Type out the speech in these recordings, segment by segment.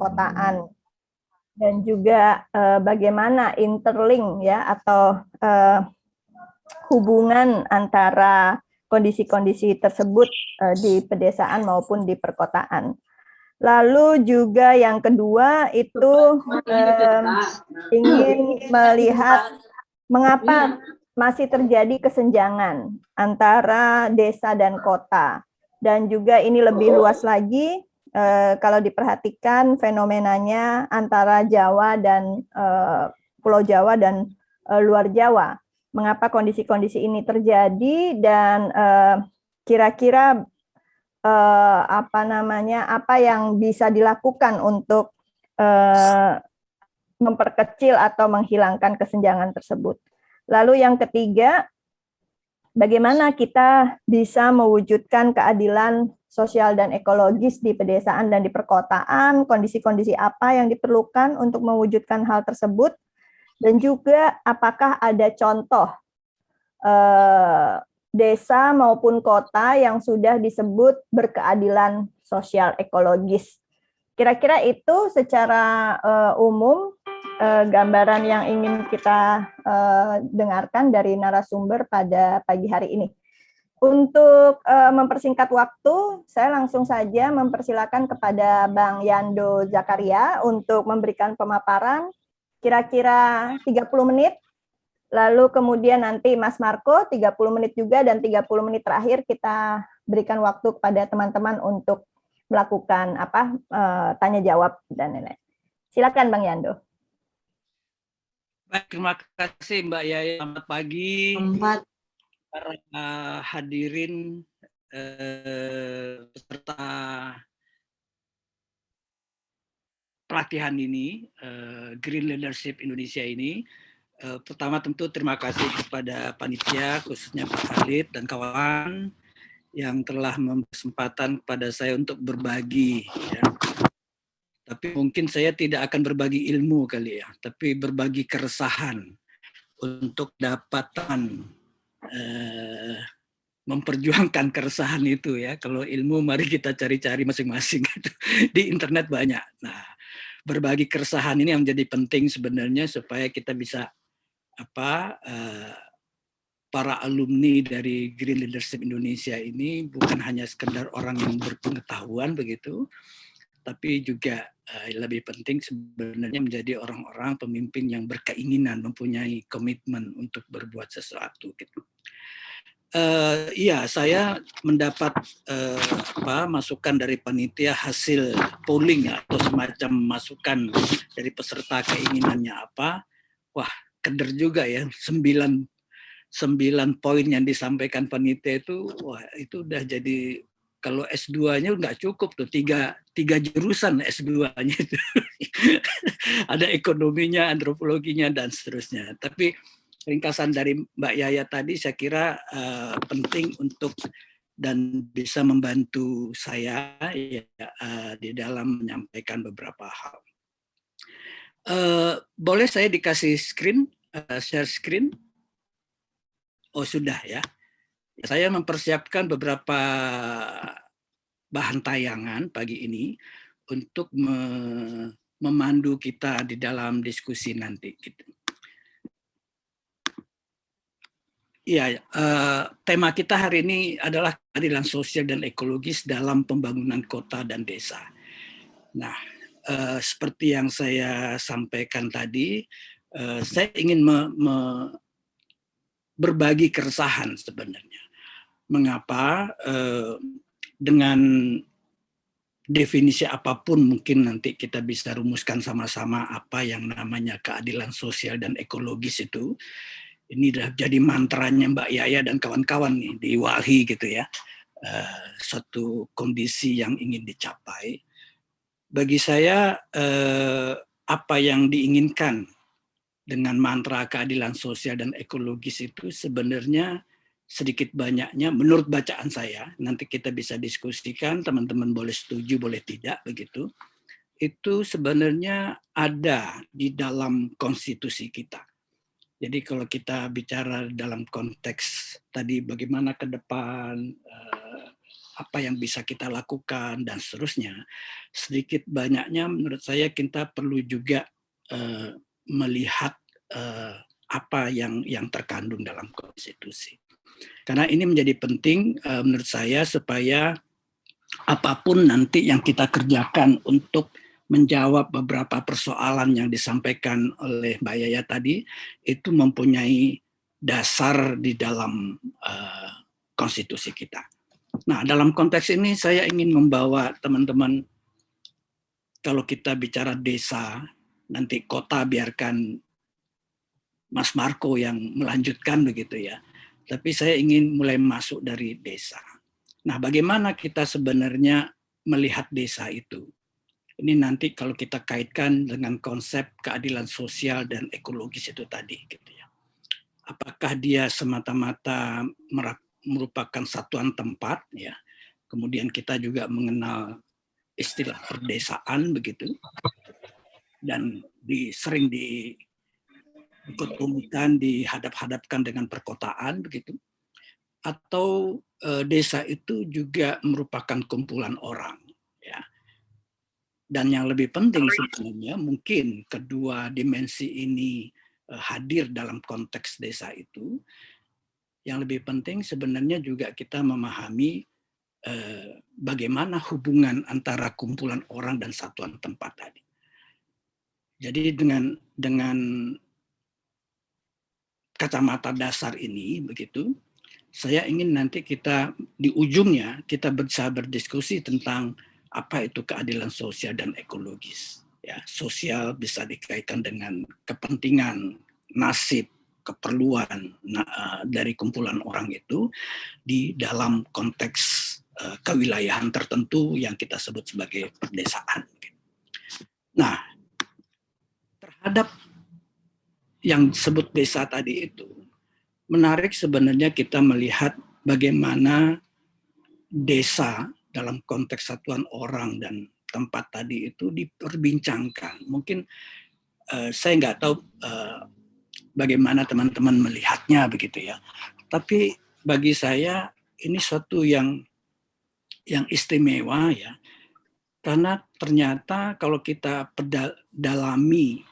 perkotaan, dan juga bagaimana interlink ya atau hubungan antara kondisi-kondisi tersebut di pedesaan maupun di perkotaan. Lalu juga yang kedua itu ingin melihat mengapa masih terjadi kesenjangan antara desa dan kota. Dan juga ini lebih luas lagi kalau diperhatikan fenomenanya antara Jawa dan Pulau Jawa dan luar Jawa. Mengapa kondisi-kondisi ini terjadi dan kira-kira apa yang bisa dilakukan untuk memperkecil atau menghilangkan kesenjangan tersebut. Lalu yang ketiga, bagaimana kita bisa mewujudkan keadilan sosial dan ekologis di pedesaan dan di perkotaan, kondisi-kondisi apa yang diperlukan untuk mewujudkan hal tersebut, dan juga apakah ada contoh desa maupun kota yang sudah disebut berkeadilan sosial ekologis. Kira-kira itu secara umum gambaran yang ingin kita dengarkan dari narasumber pada pagi hari ini. Untuk mempersingkat waktu, saya langsung saja mempersilakan kepada Bang Yando Zakaria untuk memberikan pemaparan kira-kira 30 menit. Lalu kemudian nanti Mas Marco 30 menit juga, dan 30 menit terakhir kita berikan waktu kepada teman-teman untuk melakukan tanya jawab dan lain-lain. Silakan Bang Yando. Baik, terima kasih Mbak Yaya. Selamat pagi para hadirin peserta pelatihan ini, Green Leadership Indonesia ini. Pertama tentu terima kasih kepada panitia, khususnya Pak Khalid dan kawan yang telah memberi kesempatan kepada saya untuk berbagi. Ya. Tapi mungkin saya tidak akan berbagi ilmu kali ya, tapi berbagi keresahan untuk dapatan memperjuangkan keresahan itu ya. Kalau ilmu mari kita cari-cari masing-masing gitu. Di internet banyak. Nah, berbagi keresahan ini yang menjadi penting sebenarnya supaya kita bisa para alumni dari Green Leadership Indonesia ini bukan hanya sekedar orang yang berpengetahuan begitu, tapi juga lebih penting sebenarnya menjadi orang-orang pemimpin yang berkeinginan, mempunyai komitmen untuk berbuat sesuatu gitu. Iya, saya mendapat masukan dari panitia hasil polling atau semacam masukan dari peserta keinginannya apa. Wah, keder juga ya, 9 poin yang disampaikan panitia itu, wah itu udah jadi, kalau S2-nya nggak cukup tuh, tiga jurusan S2-nya itu. Ada ekonominya, antropologinya, dan seterusnya. Tapi ringkasan dari Mbak Yaya tadi saya kira penting untuk dan bisa membantu saya ya, di dalam menyampaikan beberapa hal. Boleh saya dikasih screen, share screen? Oh sudah ya. Saya mempersiapkan beberapa bahan tayangan pagi ini untuk memandu kita di dalam diskusi nanti. Gitu. Ya, tema kita hari ini adalah keadilan sosial dan ekologis dalam pembangunan kota dan desa. Nah, seperti yang saya sampaikan tadi, saya ingin berbagi keresahan sebenarnya. Mengapa dengan definisi apapun mungkin nanti kita bisa rumuskan sama-sama apa yang namanya keadilan sosial dan ekologis itu. Ini udah jadi mantranya Mbak Yaya dan kawan-kawan nih di Walhi gitu ya. Suatu kondisi yang ingin dicapai. Bagi saya apa yang diinginkan dengan mantra keadilan sosial dan ekologis itu sebenarnya sedikit banyaknya menurut bacaan saya, nanti kita bisa diskusikan, teman-teman boleh setuju boleh tidak begitu. Itu sebenarnya ada di dalam konstitusi kita. Jadi kalau kita bicara dalam konteks tadi bagaimana ke depan apa yang bisa kita lakukan dan seterusnya. Sedikit banyaknya menurut saya kita perlu juga melihat apa yang terkandung dalam konstitusi. Karena ini menjadi penting menurut saya supaya apapun nanti yang kita kerjakan untuk menjawab beberapa persoalan yang disampaikan oleh Mbak Yaya tadi itu mempunyai dasar di dalam konstitusi kita. Nah, dalam konteks ini saya ingin membawa teman-teman, kalau kita bicara desa, nanti kota biarkan Mas Marco yang melanjutkan begitu ya. Tapi saya ingin mulai masuk dari desa. Nah, bagaimana kita sebenarnya melihat desa itu? Ini nanti kalau kita kaitkan dengan konsep keadilan sosial dan ekologis itu tadi, gitu ya. Apakah dia semata-mata merupakan satuan tempat, ya? Kemudian kita juga mengenal istilah perdesaan begitu, dan sering dikotomikan, dihadap-hadapkan dengan perkotaan begitu. Atau desa itu juga merupakan kumpulan orang, ya. Dan yang lebih penting sebenarnya mungkin kedua dimensi ini hadir dalam konteks desa itu. Yang lebih penting sebenarnya juga kita memahami bagaimana hubungan antara kumpulan orang dan satuan tempat tadi. Jadi dengan kacamata dasar ini begitu, saya ingin nanti kita di ujungnya kita bisa berdiskusi tentang apa itu keadilan sosial dan ekologis. Ya, sosial bisa dikaitkan dengan kepentingan, nasib, keperluan dari kumpulan orang itu di dalam konteks kewilayahan tertentu yang kita sebut sebagai perdesaan. Nah, terhadap yang disebut desa tadi itu, menarik sebenarnya kita melihat bagaimana desa dalam konteks satuan orang dan tempat tadi itu diperbincangkan. Mungkin saya nggak tahu bagaimana teman-teman melihatnya begitu ya. Tapi bagi saya ini suatu yang istimewa ya. Karena ternyata kalau kita dalami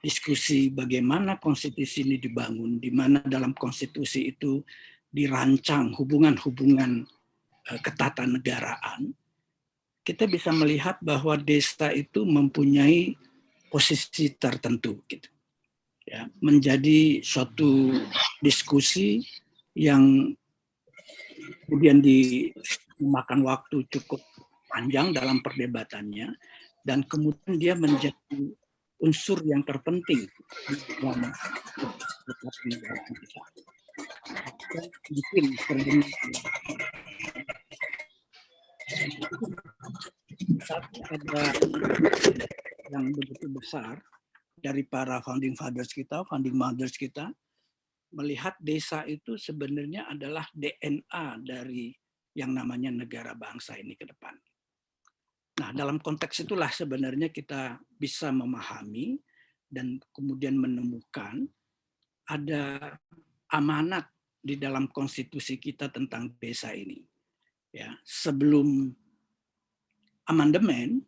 diskusi bagaimana konstitusi ini dibangun, di mana dalam konstitusi itu dirancang hubungan-hubungan ketatanegaraan, kita bisa melihat bahwa desa itu mempunyai posisi tertentu, gitu. Ya, menjadi suatu diskusi yang kemudian memakan waktu cukup panjang dalam perdebatannya, dan kemudian dia menjadi unsur yang terpenting dalam ketatanegaraan kita. Mungkin tapi ada yang begitu besar dari para founding fathers kita, founding mothers kita, melihat desa itu sebenarnya adalah DNA dari yang namanya negara bangsa ini ke depan. Nah, dalam konteks itulah sebenarnya kita bisa memahami dan kemudian menemukan ada amanat di dalam konstitusi kita tentang desa ini. Ya, sebelum amandemen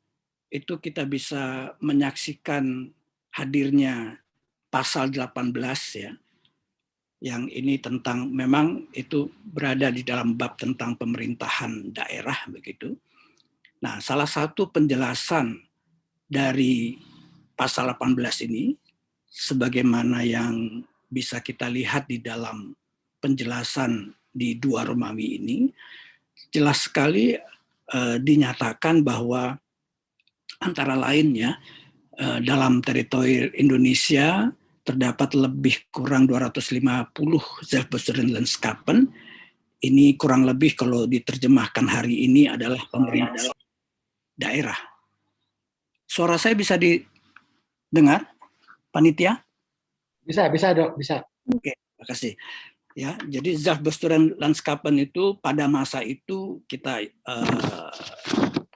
itu kita bisa menyaksikan hadirnya pasal 18 ya. Yang ini tentang, memang itu berada di dalam bab tentang pemerintahan daerah begitu. Nah, salah satu penjelasan dari pasal 18 ini, sebagaimana yang bisa kita lihat di dalam penjelasan di 2 Romawi ini, jelas sekali dinyatakan bahwa antara lain ya, dalam teritori Indonesia terdapat lebih kurang 250 Zelfbesturenlandskappen. Ini kurang lebih kalau diterjemahkan hari ini adalah pemerintah daerah. Suara saya bisa didengar, panitia? Bisa dok, bisa. Oke, terima kasih. Ya, jadi Zelfbesturenlandskappen itu pada masa itu kita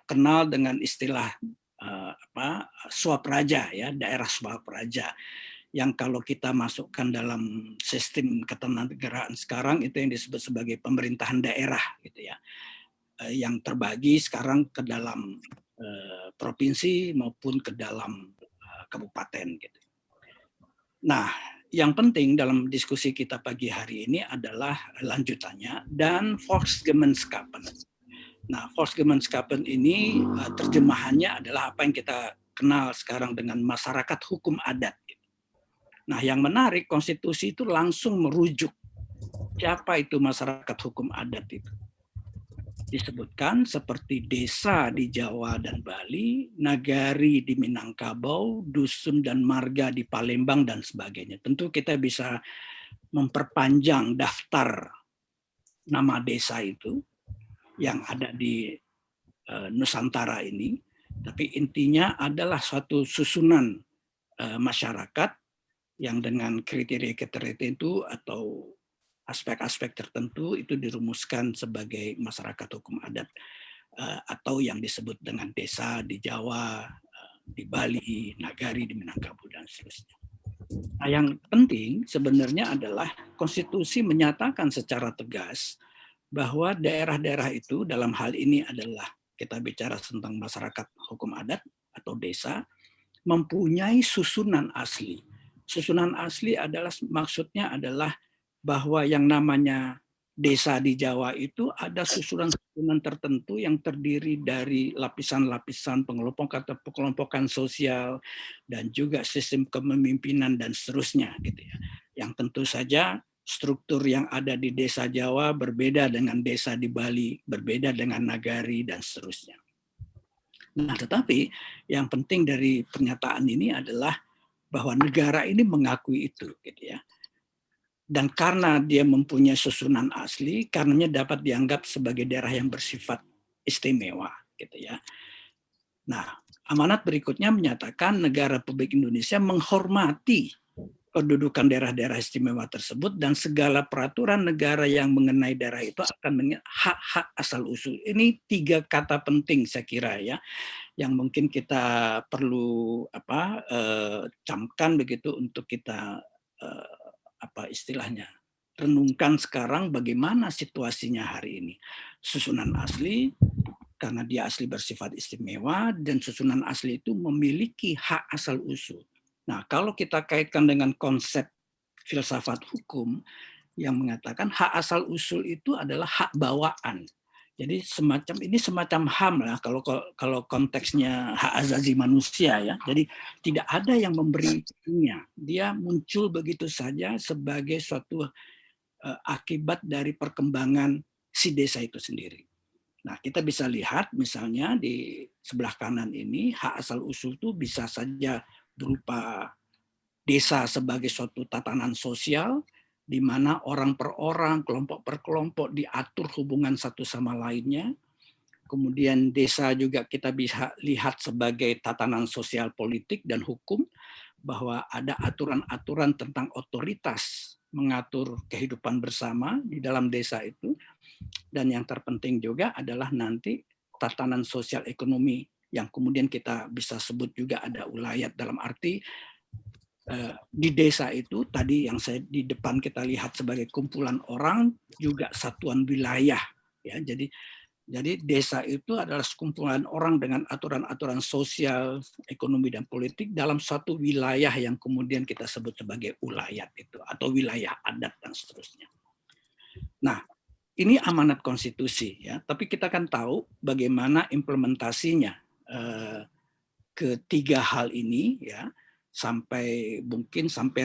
kenal dengan istilah swapraja ya, daerah swapraja. Yang kalau kita masukkan dalam sistem ketatanegaraan sekarang itu yang disebut sebagai pemerintahan daerah gitu ya. yang terbagi sekarang ke dalam provinsi maupun ke dalam kabupaten gitu. Nah, yang penting dalam diskusi kita pagi hari ini adalah lanjutannya dan Volksgemeenschapppen. Nah, Volksgemeenschapppen ini terjemahannya adalah apa yang kita kenal sekarang dengan masyarakat hukum adat. Nah, yang menarik konstitusi itu langsung merujuk siapa itu masyarakat hukum adat itu. Disebutkan seperti desa di Jawa dan Bali, nagari di Minangkabau, dusun dan marga di Palembang dan sebagainya. Tentu kita bisa memperpanjang daftar nama desa itu yang ada di Nusantara ini, tapi intinya adalah suatu susunan masyarakat yang dengan kriteria-kriteria itu atau aspek-aspek tertentu itu dirumuskan sebagai masyarakat hukum adat atau yang disebut dengan desa di Jawa, di Bali, nagari di Minangkabau dan seterusnya. Nah, yang penting sebenarnya adalah konstitusi menyatakan secara tegas bahwa daerah-daerah itu dalam hal ini adalah kita bicara tentang masyarakat hukum adat atau desa mempunyai susunan asli. Susunan asli adalah maksudnya adalah bahwa yang namanya desa di Jawa itu ada susunan-susunan tertentu yang terdiri dari lapisan-lapisan pengelompokan sosial dan juga sistem kepemimpinan dan seterusnya gitu ya. Yang tentu saja struktur yang ada di desa Jawa berbeda dengan desa di Bali, berbeda dengan nagari dan seterusnya. Nah, tetapi yang penting dari pernyataan ini adalah bahwa negara ini mengakui itu gitu ya. Dan karena dia mempunyai susunan asli, karenanya dapat dianggap sebagai daerah yang bersifat istimewa, gitu ya. Nah, amanat berikutnya menyatakan negara Republik Indonesia menghormati kedudukan daerah-daerah istimewa tersebut dan segala peraturan negara yang mengenai daerah itu akan mengenai hak-hak asal usul. Ini 3 kata penting saya kira ya, yang mungkin kita perlu camkan begitu untuk kita istilahnya renungkan sekarang bagaimana situasinya hari ini. Susunan asli karena dia asli bersifat istimewa dan susunan asli itu memiliki hak asal usul. Nah, kalau kita kaitkan dengan konsep filsafat hukum yang mengatakan hak asal usul itu adalah hak bawaan. Jadi semacam HAM lah kalau konteksnya hak asasi manusia ya. Jadi tidak ada yang memberinya. Dia muncul begitu saja sebagai suatu akibat dari perkembangan si desa itu sendiri. Nah, kita bisa lihat misalnya di sebelah kanan ini hak asal usul itu bisa saja berupa desa sebagai suatu tatanan sosial di mana orang per orang, kelompok per kelompok diatur hubungan satu sama lainnya. Kemudian desa juga kita bisa lihat sebagai tatanan sosial politik dan hukum, bahwa ada aturan-aturan tentang otoritas mengatur kehidupan bersama di dalam desa itu. Dan yang terpenting juga adalah nanti tatanan sosial ekonomi yang kemudian kita bisa sebut juga ada ulayat dalam arti di desa itu tadi yang saya di depan kita lihat sebagai kumpulan orang juga satuan wilayah ya. Jadi desa itu adalah sekumpulan orang dengan aturan-aturan sosial, ekonomi dan politik dalam satu wilayah yang kemudian kita sebut sebagai ulayat itu atau wilayah adat dan seterusnya. Nah, ini amanat konstitusi ya, tapi kita kan tahu bagaimana implementasinya ketiga hal ini ya. Sampai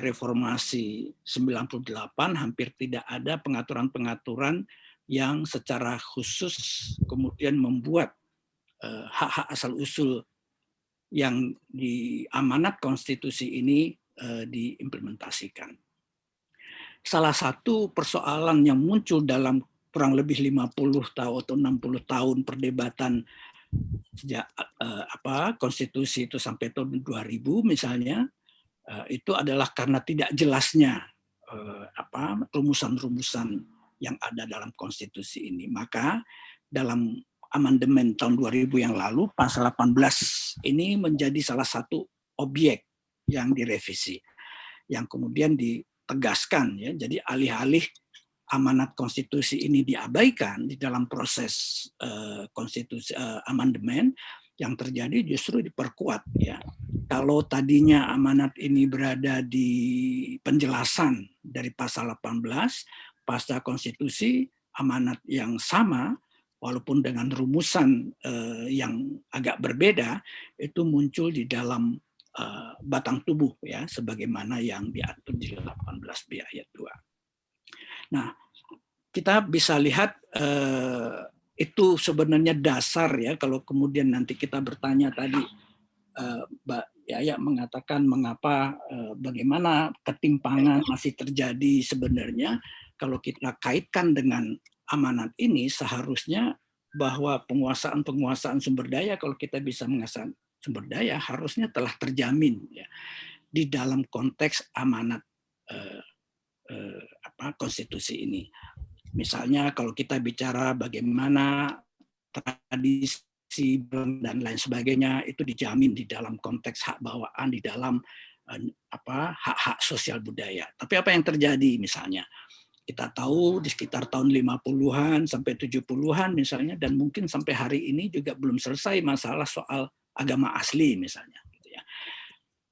reformasi 98 hampir tidak ada pengaturan-pengaturan yang secara khusus kemudian membuat hak-hak asal usul yang di amanat konstitusi ini diimplementasikan. Salah satu persoalan yang muncul dalam kurang lebih 50 tahun atau 60 tahun perdebatan sejak konstitusi itu sampai tahun 2000 misalnya, itu adalah karena tidak jelasnya rumusan-rumusan yang ada dalam konstitusi ini. Maka dalam amandemen tahun 2000 yang lalu pasal 18 ini menjadi salah satu objek yang direvisi, yang kemudian ditegaskan ya. Jadi alih-alih amanat konstitusi ini diabaikan di dalam proses konstitusi amandemen, yang terjadi justru diperkuat ya. Kalau tadinya amanat ini berada di penjelasan dari pasal 18, pasca konstitusi amanat yang sama walaupun dengan rumusan yang agak berbeda itu muncul di dalam batang tubuh ya, sebagaimana yang diatur di 18B ayat 2. Nah, kita bisa lihat itu sebenarnya dasar ya, kalau kemudian nanti kita bertanya tadi, Mbak Yaya mengatakan mengapa bagaimana ketimpangan masih terjadi sebenarnya, kalau kita kaitkan dengan amanat ini seharusnya bahwa penguasaan sumber daya, kalau kita bisa menguasai sumber daya harusnya telah terjamin ya di dalam konteks amanat konstitusi ini. Misalnya kalau kita bicara bagaimana tradisi dan lain sebagainya itu dijamin di dalam konteks hak bawaan, di dalam hak-hak sosial budaya. Tapi apa yang terjadi misalnya? Kita tahu di sekitar tahun 50-an sampai 70-an misalnya, dan mungkin sampai hari ini juga belum selesai masalah soal agama asli misalnya. Gitu ya.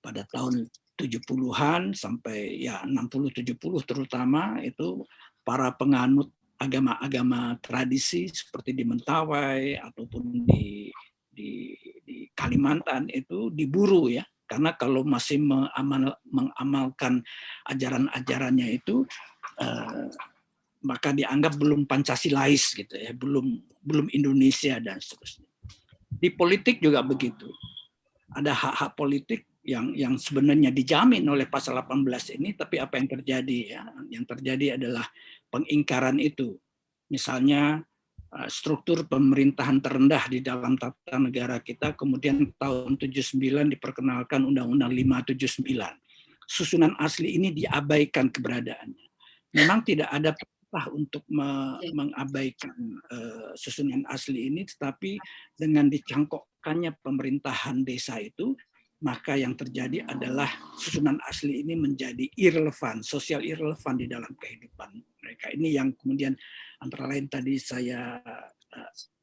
Pada tahun 70-an sampai ya 60-70 terutama itu para penganut agama-agama tradisi seperti di Mentawai ataupun di Kalimantan itu diburu ya, karena kalau masih mengamalkan ajaran-ajarannya itu maka dianggap belum Pancasilais gitu ya, belum Indonesia dan seterusnya. Di politik juga begitu. Ada hak-hak politik yang sebenarnya dijamin oleh pasal 18 ini, tapi apa yang terjadi ya? Yang terjadi adalah pengingkaran itu. Misalnya struktur pemerintahan terendah di dalam tata negara kita, kemudian tahun 79 diperkenalkan Undang-Undang 579. Susunan asli ini diabaikan keberadaannya. Memang tidak ada perintah untuk mengabaikan susunan asli ini, tetapi dengan dicangkokkannya pemerintahan desa itu, maka yang terjadi adalah susunan asli ini menjadi irrelevan, sosial irrelevan di dalam kehidupan mereka. Ini yang kemudian antara lain tadi saya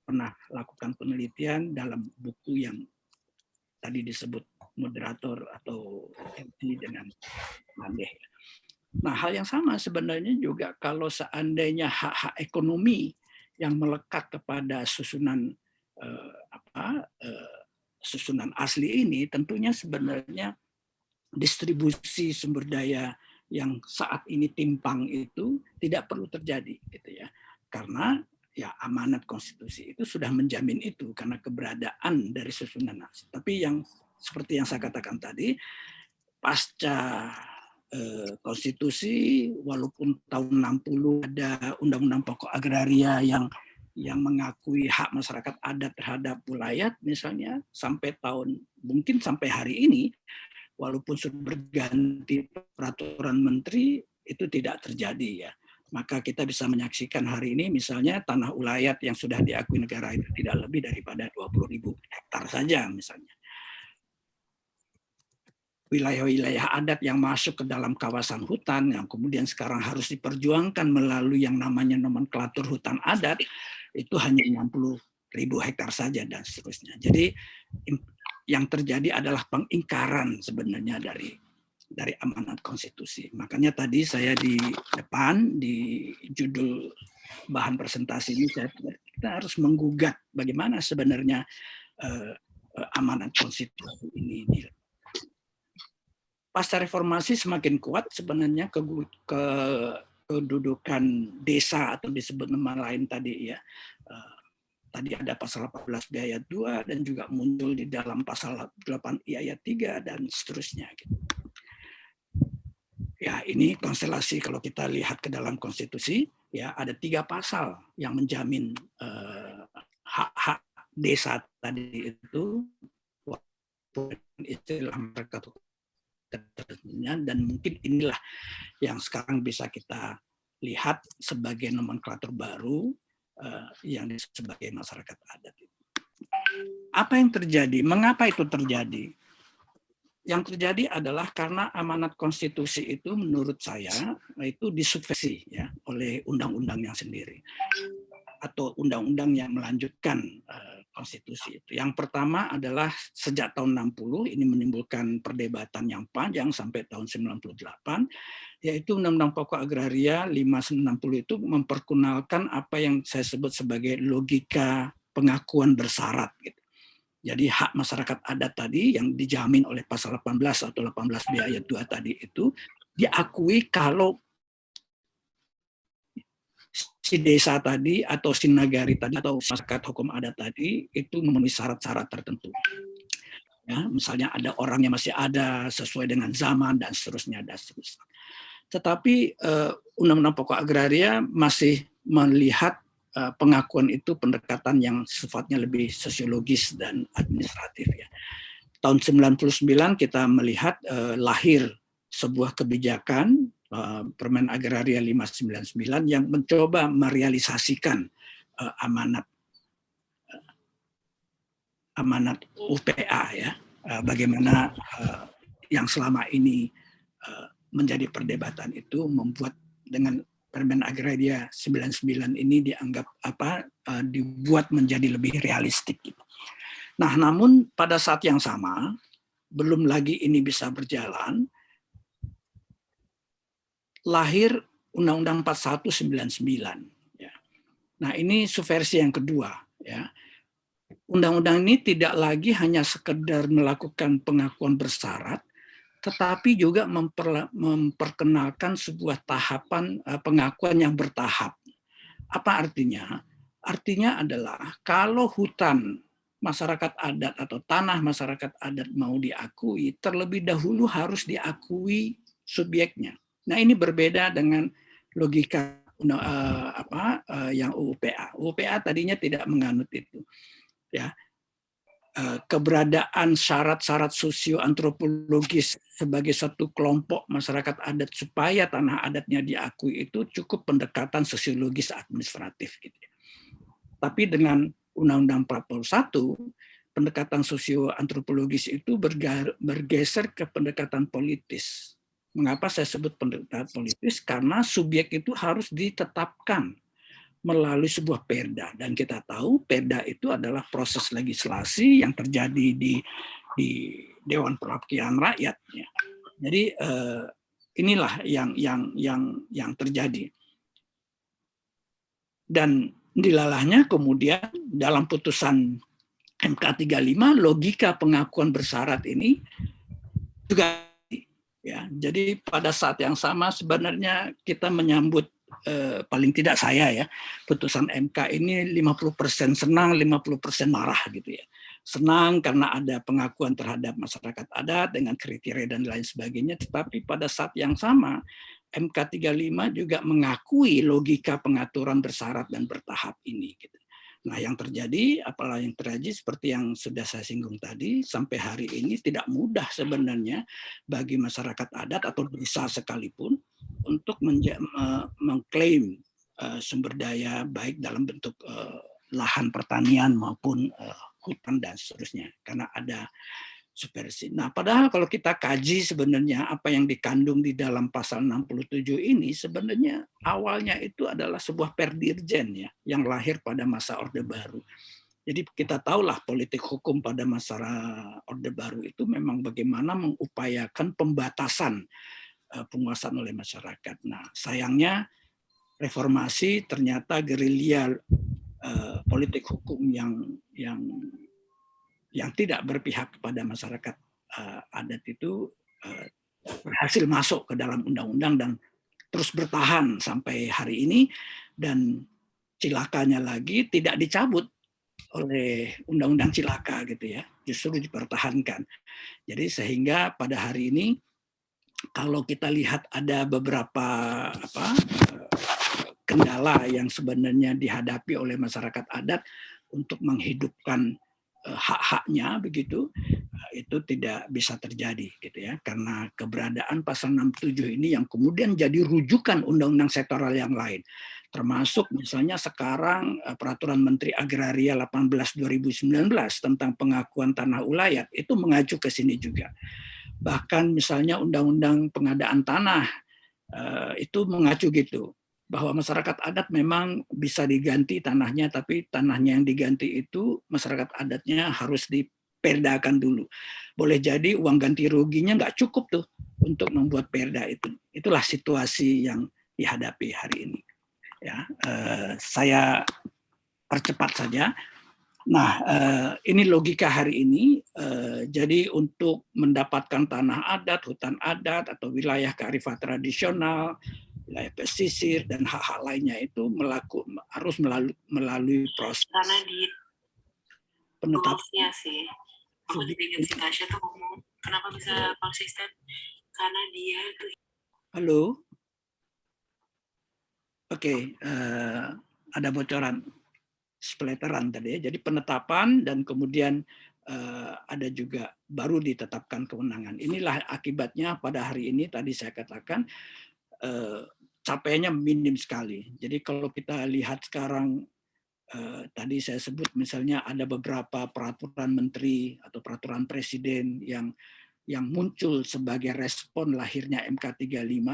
pernah lakukan penelitian dalam buku yang tadi disebut moderator atau MC dengan Mandeh. Nah, hal yang sama sebenarnya juga kalau seandainya hak-hak ekonomi yang melekat kepada susunan susunan asli ini, tentunya sebenarnya distribusi sumber daya yang saat ini timpang itu tidak perlu terjadi gitu ya, karena ya amanat konstitusi itu sudah menjamin itu karena keberadaan dari susunan asli. Tapi yang seperti yang saya katakan tadi, pasca konstitusi, walaupun tahun 60 ada Undang-Undang Pokok Agraria yang mengakui hak masyarakat adat terhadap wilayah misalnya, sampai mungkin sampai hari ini, walaupun sudah berganti peraturan menteri, itu tidak terjadi ya. Maka kita bisa menyaksikan hari ini misalnya tanah ulayat yang sudah diakui negara itu tidak lebih daripada 20.000 hektar saja misalnya. Wilayah-wilayah adat yang masuk ke dalam kawasan hutan yang kemudian sekarang harus diperjuangkan melalui yang namanya nomenklatur hutan adat itu hanya 60.000 hektar saja dan seterusnya. Jadi yang terjadi adalah pengingkaran sebenarnya dari amanat konstitusi. Makanya tadi saya di depan di judul bahan presentasi ini kita harus menggugat bagaimana sebenarnya amanat konstitusi ini. Pasca reformasi semakin kuat sebenarnya kedudukan desa atau disebut nama lain tadi ya. Tadi ada pasal 18 ayat 2 dan juga muncul di dalam pasal 8 ayat 3 dan seterusnya. Ya, ini konstelasi kalau kita lihat ke dalam konstitusi ya, ada 3 pasal yang menjamin hak-hak desa tadi itu, istilah mereka dan mungkin inilah yang sekarang bisa kita lihat sebagai nomenklatur baru yang disebut sebagai masyarakat adat. Apa yang terjadi? Mengapa itu terjadi? yang terjadi adalah karena amanat konstitusi itu menurut saya itu disubversi ya oleh undang-undangnya sendiri atau undang-undang yang melanjutkan konstitusi itu. Yang pertama adalah sejak tahun 60 ini menimbulkan perdebatan yang panjang sampai tahun 98, yaitu Undang-Undang Pokok Agraria 560 itu memperkenalkan apa yang saya sebut sebagai logika pengakuan bersyarat gitu. Jadi hak masyarakat adat tadi yang dijamin oleh pasal 18 atau 18B ayat 2 tadi itu diakui kalau si desa tadi atau si nagari tadi atau masyarakat hukum adat tadi itu memenuhi syarat-syarat tertentu. Ya, misalnya ada orang yang masih ada sesuai dengan zaman dan seterusnya dan seterusnya. Tetapi Undang-Undang Pokok Agraria masih melihat pengakuan itu pendekatan yang sifatnya lebih sosiologis dan administratif ya. Tahun 99 kita melihat lahir sebuah kebijakan Permen Agraria 599 yang mencoba merealisasikan amanat UPA ya, bagaimana yang selama ini menjadi perdebatan itu membuat dengan Permen Agraria 99 ini dianggap dibuat menjadi lebih realistik gitu. Nah, namun pada saat yang sama belum lagi ini bisa berjalan, lahir Undang-Undang 4199 ya. Nah, ini subversi yang kedua ya. Undang-undang ini tidak lagi hanya sekedar melakukan pengakuan bersyarat, tetapi juga memperkenalkan sebuah tahapan pengakuan yang bertahap. Apa artinya? Artinya adalah kalau hutan masyarakat adat atau tanah masyarakat adat mau diakui, terlebih dahulu harus diakui subjeknya. Nah, ini berbeda dengan logika yang UPA. UPA tadinya tidak menganut itu. Ya, keberadaan syarat-syarat sosio-antropologis sebagai satu kelompok masyarakat adat supaya tanah adatnya diakui itu cukup pendekatan sosiologis administratif gitu. Tapi dengan Undang-Undang 41 pendekatan sosio-antropologis itu bergeser ke pendekatan politis. Mengapa saya sebut pendekatan politis? Karena subjek itu harus ditetapkan melalui sebuah perda, dan kita tahu perda itu adalah proses legislasi yang terjadi di Dewan Perwakilan Rakyat. Jadi inilah yang terjadi. Dan dilalahnya kemudian dalam putusan MK 35 logika pengakuan bersyarat ini juga ya. Jadi pada saat yang sama sebenarnya kita menyambut paling tidak saya ya, putusan MK ini 50% senang, 50% marah gitu ya. Senang karena ada pengakuan terhadap masyarakat adat dengan kriteria dan lain sebagainya, tetapi pada saat yang sama MK 35 juga mengakui logika pengaturan bersyarat dan bertahap ini gitu. Nah, yang terjadi, apalagi yang terjadi seperti yang sudah saya singgung tadi, sampai hari ini tidak mudah sebenarnya bagi masyarakat adat atau desa sekalipun untuk mengklaim sumber daya baik dalam bentuk lahan pertanian maupun hutan dan seterusnya, karena ada subversi. Nah, padahal kalau kita kaji sebenarnya apa yang dikandung di dalam pasal 67 ini sebenarnya awalnya itu adalah sebuah perdirjen ya yang lahir pada masa Orde Baru. Jadi kita tahulah politik hukum pada masa Orde Baru itu memang bagaimana mengupayakan pembatasan penguasaan oleh masyarakat. Nah, sayangnya reformasi ternyata gerilya politik hukum yang tidak berpihak kepada masyarakat adat itu berhasil masuk ke dalam undang-undang dan terus bertahan sampai hari ini, dan cilakanya lagi tidak dicabut oleh undang-undang cilaka gitu ya, justru dipertahankan. Jadi sehingga pada hari ini kalau kita lihat ada beberapa kendala yang sebenarnya dihadapi oleh masyarakat adat untuk menghidupkan hak-haknya begitu, itu tidak bisa terjadi gitu ya, karena keberadaan pasal 67 ini yang kemudian jadi rujukan undang-undang sektoral yang lain, termasuk misalnya sekarang peraturan Menteri Agraria 18/2019 tentang pengakuan tanah ulayat itu mengacu ke sini juga. Bahkan misalnya undang-undang pengadaan tanah itu mengacu gitu, bahwa masyarakat adat memang bisa diganti tanahnya, tapi tanahnya yang diganti itu masyarakat adatnya harus diperdakan dulu. Boleh jadi uang ganti ruginya nggak cukup tuh untuk membuat perda itu. Itulah situasi yang dihadapi hari ini. Ya, saya percepat saja. Nah, ini logika hari ini. Jadi untuk mendapatkan tanah adat, hutan adat, atau wilayah kearifan tradisional, wilayah pesisir, dan hak-hak lainnya itu harus melalui proses. Karena di penetapan sih, aku juga ingat si Tasya tuh ngomong, kenapa bisa konsisten? Karena dia itu. Halo? Oke, ada bocoran. Spletteran tadi ya. Jadi penetapan dan kemudian ada juga baru ditetapkan kewenangan. Inilah akibatnya pada hari ini tadi saya katakan capaiannya minim sekali. Jadi kalau kita lihat sekarang tadi saya sebut misalnya ada beberapa peraturan menteri atau peraturan presiden yang muncul sebagai respon lahirnya MK35,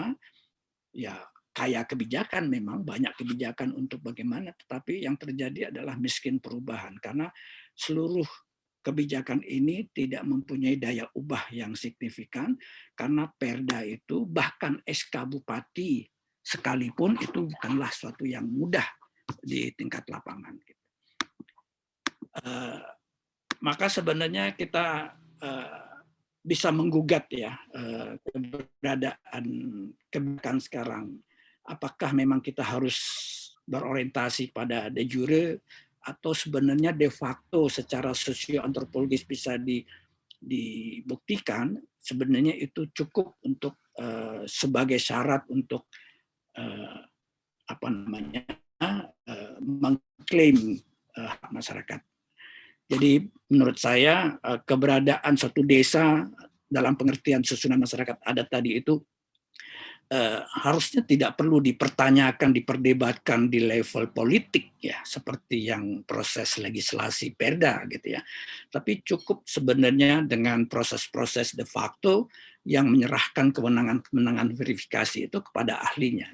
ya kaya kebijakan, memang banyak kebijakan untuk bagaimana, tetapi yang terjadi adalah miskin perubahan karena seluruh kebijakan ini tidak mempunyai daya ubah yang signifikan karena perda itu bahkan SK Bupati sekalipun itu bukanlah suatu yang mudah di tingkat lapangan. Maka sebenarnya kita bisa menggugat ya keberadaan kebijakan sekarang. Apakah memang kita harus berorientasi pada de jure atau sebenarnya de facto secara sosioantropologis bisa dibuktikan sebenarnya itu cukup untuk sebagai syarat untuk mengklaim hak masyarakat. Jadi menurut saya keberadaan suatu desa dalam pengertian susunan masyarakat adat tadi itu harusnya tidak perlu dipertanyakan, diperdebatkan di level politik ya, seperti yang proses legislasi perda gitu ya. Tapi cukup sebenarnya dengan proses-proses de facto yang menyerahkan kewenangan verifikasi itu kepada ahlinya.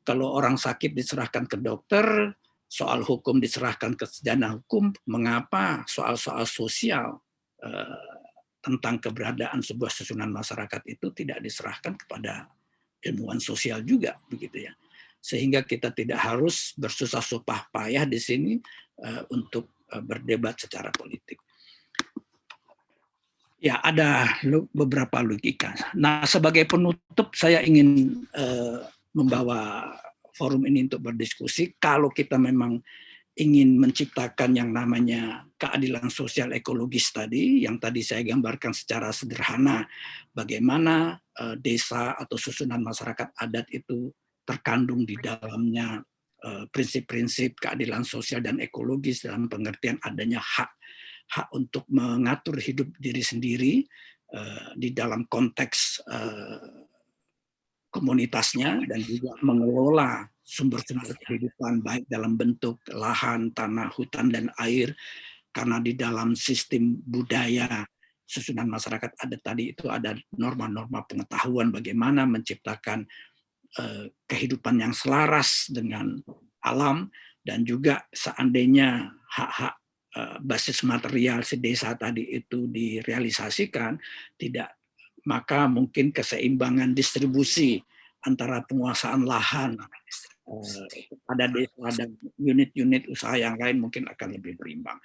Kalau orang sakit diserahkan ke dokter, soal hukum diserahkan ke sarjana hukum, mengapa soal-soal sosial tentang keberadaan sebuah susunan masyarakat itu tidak diserahkan kepada ilmuwan sosial juga, begitu ya. Sehingga kita tidak harus bersusah payah di sini untuk berdebat secara politik. Ya, ada beberapa logika. Nah, sebagai penutup saya ingin membawa forum ini untuk berdiskusi. Kalau kita memang ingin menciptakan yang namanya keadilan sosial ekologis tadi, yang tadi saya gambarkan secara sederhana, bagaimana desa atau susunan masyarakat adat itu terkandung di dalamnya prinsip-prinsip keadilan sosial dan ekologis dalam pengertian adanya hak untuk mengatur hidup diri sendiri di dalam konteks komunitasnya dan juga mengelola sumber-sumber kehidupan baik dalam bentuk lahan, tanah, hutan, dan air, karena di dalam sistem budaya susunan masyarakat adat tadi itu ada norma-norma pengetahuan bagaimana menciptakan kehidupan yang selaras dengan alam, dan juga seandainya hak-hak basis material si desa tadi itu direalisasikan, maka mungkin keseimbangan distribusi antara penguasaan lahan pada desa dan unit-unit usaha yang lain mungkin akan lebih berimbang.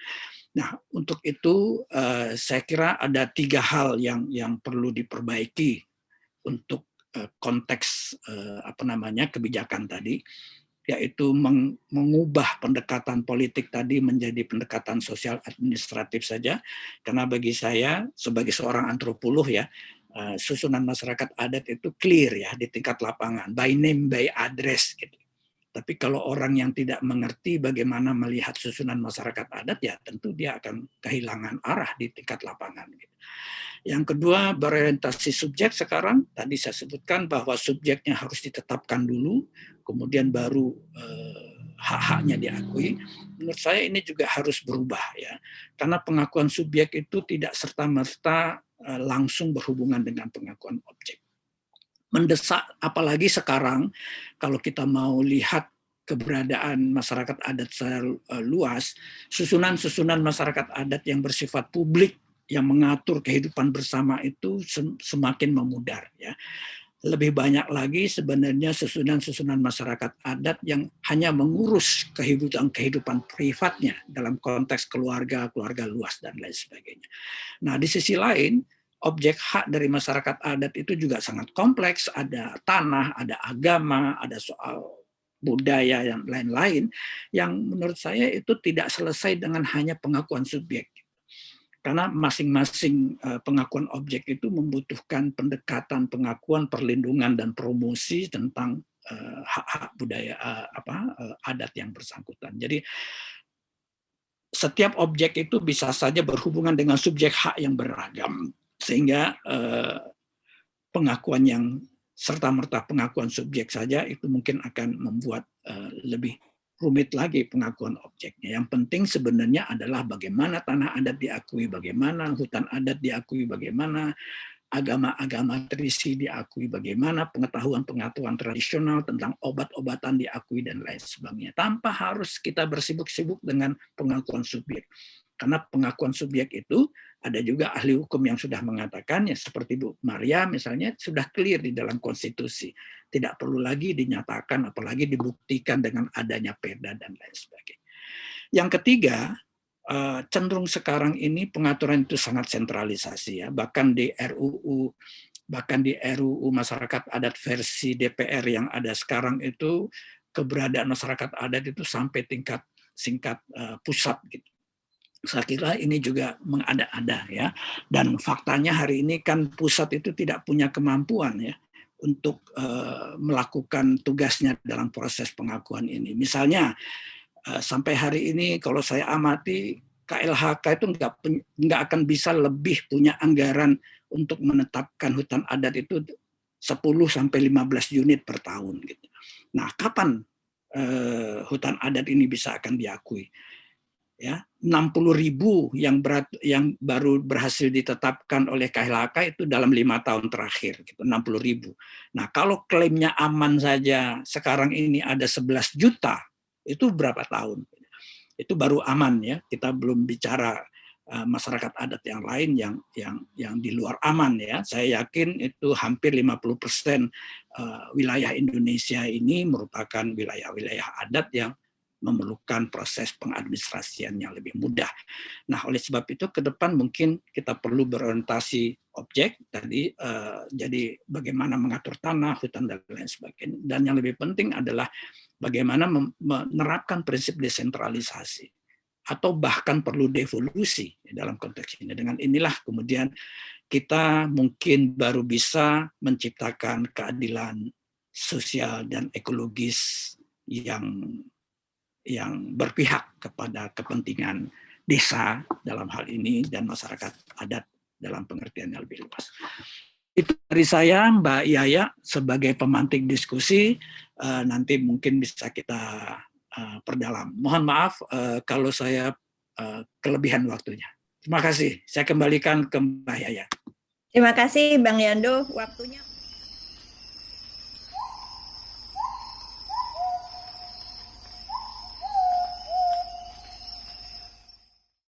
Nah, untuk itu saya kira ada 3 hal yang perlu diperbaiki untuk konteks kebijakan tadi, yaitu mengubah pendekatan politik tadi menjadi pendekatan sosial administratif saja, karena bagi saya sebagai seorang antropolog ya, susunan masyarakat adat itu clear ya di tingkat lapangan, by name, by address gitu. Tapi kalau orang yang tidak mengerti bagaimana melihat susunan masyarakat adat, ya tentu dia akan kehilangan arah di tingkat lapangan. Yang kedua, berorientasi subjek sekarang. Tadi saya sebutkan bahwa subjeknya harus ditetapkan dulu, kemudian baru hak-haknya diakui. Menurut saya ini juga harus berubah ya, karena pengakuan subjek itu tidak serta-merta langsung berhubungan dengan pengakuan objek. Mendesak, apalagi sekarang kalau kita mau lihat keberadaan masyarakat adat secara luas, susunan-susunan masyarakat adat yang bersifat publik yang mengatur kehidupan bersama itu semakin memudar, ya. Lebih banyak lagi sebenarnya susunan-susunan masyarakat adat yang hanya mengurus kehidupan privatnya dalam konteks keluarga luas dan lain sebagainya. Nah, di sisi lain, objek hak dari masyarakat adat itu juga sangat kompleks, ada tanah, ada agama, ada soal budaya yang lain-lain, yang menurut saya itu tidak selesai dengan hanya pengakuan subjek. Karena masing-masing pengakuan objek itu membutuhkan pendekatan, pengakuan, perlindungan, dan promosi tentang hak-hak budaya adat yang bersangkutan. Jadi setiap objek itu bisa saja berhubungan dengan subjek hak yang beragam, sehingga pengakuan yang serta-merta pengakuan subjek saja itu mungkin akan membuat lebih rumit lagi pengakuan objeknya. Yang penting sebenarnya adalah bagaimana tanah adat diakui, bagaimana hutan adat diakui, bagaimana agama-agama tradisi diakui, bagaimana pengetahuan-pengetahuan tradisional tentang obat-obatan diakui, dan lain sebagainya. Tanpa harus kita bersibuk-sibuk dengan pengakuan subjek. Karena pengakuan subjek itu ada juga ahli hukum yang sudah mengatakan, ya seperti Bu Maria misalnya, sudah clear di dalam konstitusi. Tidak perlu lagi dinyatakan, apalagi dibuktikan dengan adanya perda dan lain sebagainya. Yang ketiga, cenderung sekarang ini pengaturan itu sangat sentralisasi, ya. Bahkan di RUU masyarakat adat versi DPR yang ada sekarang itu, keberadaan masyarakat adat itu sampai tingkat pusat gitu. Saya kira ini juga mengada-ada, ya. Dan faktanya hari ini kan pusat itu tidak punya kemampuan, ya, untuk melakukan tugasnya dalam proses pengakuan ini. Misalnya sampai hari ini kalau saya amati, KLHK itu nggak akan bisa lebih punya anggaran untuk menetapkan hutan adat itu 10-15 unit per tahun gitu. Nah, kapan hutan adat ini bisa akan diakui? Ya, 60.000 yang baru berhasil ditetapkan oleh KLHK itu dalam 5 tahun terakhir, gitu, 60.000. Nah, kalau klaimnya aman saja sekarang ini ada 11 juta, itu berapa tahun? Itu baru aman, ya. Kita belum bicara masyarakat adat yang lain yang di luar aman, ya. Saya yakin itu hampir 50% wilayah Indonesia ini merupakan wilayah-wilayah adat yang memerlukan proses pengadministrasian yang lebih mudah. Nah, oleh sebab itu ke depan mungkin kita perlu berorientasi objek tadi, jadi bagaimana mengatur tanah, hutan, dan lain sebagainya. Dan yang lebih penting adalah bagaimana menerapkan prinsip desentralisasi atau bahkan perlu devolusi dalam konteks ini. Dengan inilah kemudian kita mungkin baru bisa menciptakan keadilan sosial dan ekologis yang berpihak kepada kepentingan desa dalam hal ini dan masyarakat adat dalam pengertian yang lebih luas. Itu dari saya, Mbak Yaya, sebagai pemantik diskusi. Nanti mungkin bisa kita perdalam. Mohon maaf kalau saya kelebihan waktunya. Terima kasih. Saya kembalikan ke Mbak Yaya. Terima kasih Bang Yando, waktunya.